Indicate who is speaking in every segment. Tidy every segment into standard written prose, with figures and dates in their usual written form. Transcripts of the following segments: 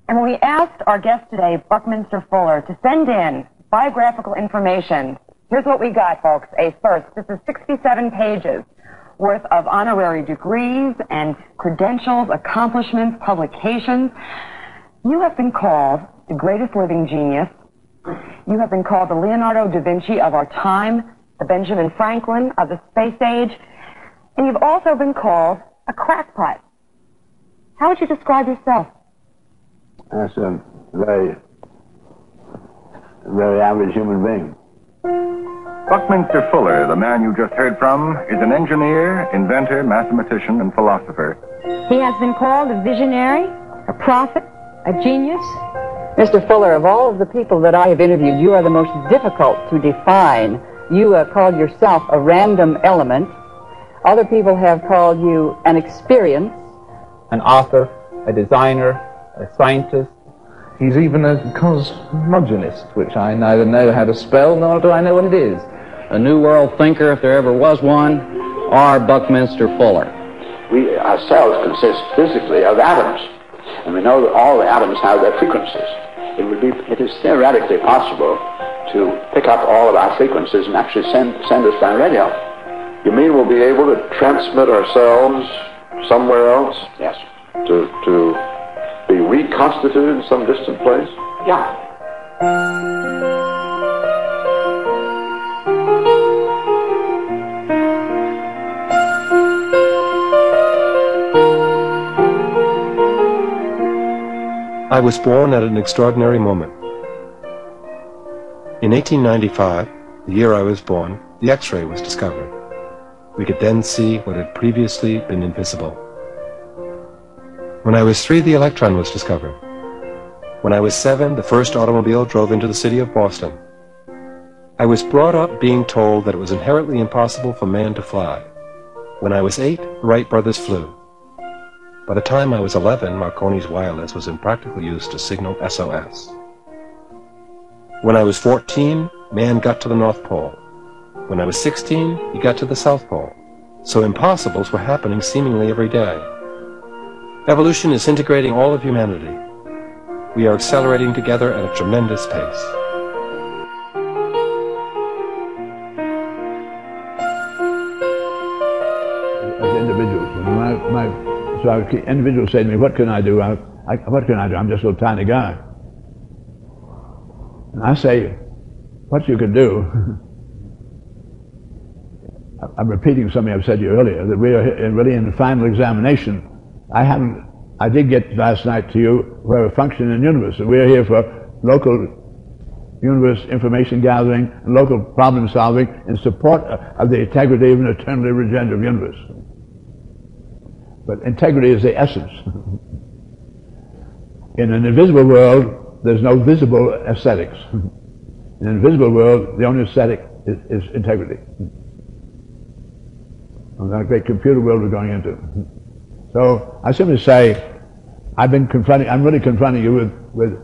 Speaker 1: And when we asked our guest today, Buckminster Fuller, to send in biographical information, here's what we got, folks. This is 67 pages worth of honorary degrees and credentials, accomplishments, publications. You have been called the greatest living genius. You have been called the Leonardo da Vinci of our time, the Benjamin Franklin of the space age, and you've also been called a crackpot. How would you describe yourself?
Speaker 2: That's a very average human being.
Speaker 3: Buckminster Fuller, the man you just heard from, is an engineer, inventor, mathematician, and philosopher.
Speaker 1: He has been called a visionary, a prophet, a genius.
Speaker 4: Mr. Fuller, of all of the people that I have interviewed, you are the most difficult to define. You called yourself a random element. Other people have called you an experience.
Speaker 5: An author, a designer, a scientist. He's even a cosmogonist, which I neither know how to spell nor do I know what it is.
Speaker 6: A New World thinker, if there ever was one, or Buckminster Fuller.
Speaker 2: We ourselves consist physically of atoms, and we know that all the atoms have their frequencies. It is theoretically possible to pick up all of our frequencies and actually send us by radio.
Speaker 7: You mean we'll be able to transmit ourselves somewhere else?
Speaker 2: Yes.
Speaker 7: To be reconstituted in some distant place?
Speaker 2: Yeah.
Speaker 8: I was born at an extraordinary moment. In 1895, the year I was born, the X-ray was discovered. We could then see what had previously been invisible. When I was 3, the electron was discovered. When I was 7, the first automobile drove into the city of Boston. I was brought up being told that it was inherently impossible for man to fly. When I was 8, the Wright brothers flew. By the time I was 11, Marconi's wireless was in practical use to signal SOS. When I was 14, man got to the North Pole. When I was 16, he got to the South Pole. So impossibles were happening seemingly every day. Evolution is integrating all of humanity. We are accelerating together at a tremendous pace.
Speaker 9: As individuals, individuals say to me, what can I do? What can I do? I'm just a little tiny guy. And I say, what you can do, I'm repeating something I've said to you earlier, that we are really in the final examination. I did get last night to you where we function in the universe, and we're here for local universe information gathering and local problem solving in support of the integrity of an eternally regenerative universe. But integrity is the essence. In an invisible world, there's no visible aesthetics. In an invisible world, the only aesthetic is integrity. And that great computer world we're going into. So I simply say, I'm really confronting you with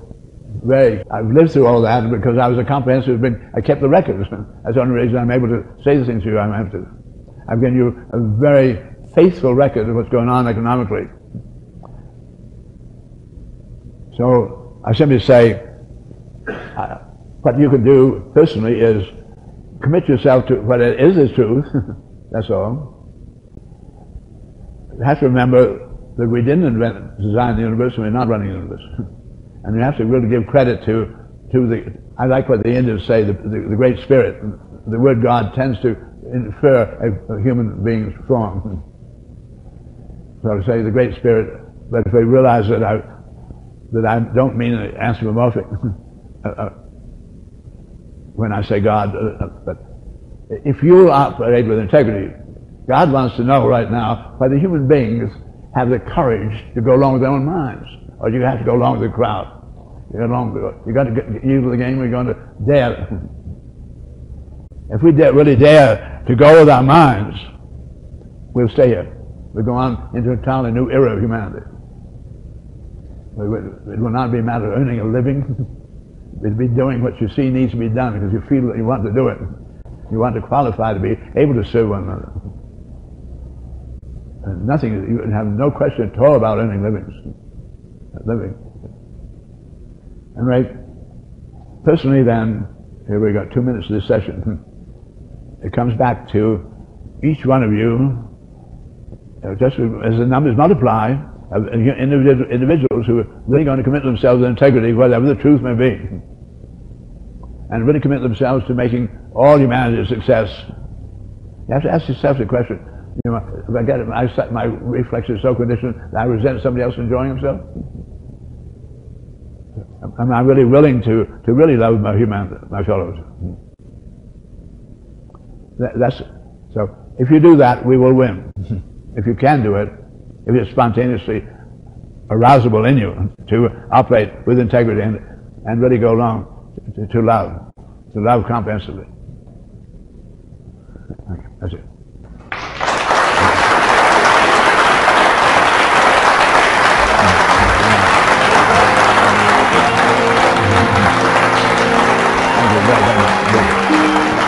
Speaker 9: I've lived through all that because I was a comprehensive being. I kept the records. That's the only reason I'm able to say the things to you I'm able to. I've given you a very faithful record of what's going on economically. So I simply say, what you can do personally is commit yourself to what it is truth. That's all. You have to remember that we didn't design the universe and we're not running the universe. And you have to really give credit to I like what the Indians say, the Great Spirit. The word God tends to infer a human being's form. So to say the Great Spirit, but if we realize that I don't mean anthropomorphic when I say God, but if you operate with integrity, God wants to know right now whether human beings have the courage to go along with their own minds, or you have to go along with the crowd. You got to get into the game. We're going to dare. If we really dare to go with our minds, we'll stay here. We'll go on into a entirely new era of humanity. It will not be a matter of earning a living. It'll be doing what you see needs to be done because you feel that you want to do it. You want to qualify to be able to serve one another. And nothing, you have no question at all about earning livings. And right, personally then, here we got 2 minutes of this session. It comes back to each one of you, just as the numbers multiply, of individuals who are really going to commit themselves to integrity, whatever the truth may be, and really commit themselves to making all humanity a success. You have to ask yourself the question, you know, if I get it, my reflex is so conditioned that I resent somebody else enjoying himself? Am I really willing to really love my fellows? So if you do that, we will win. If you can do it, if it's spontaneously arousable in you to operate with integrity and really go along to love comprehensively. Okay, that's it. Thank you very much.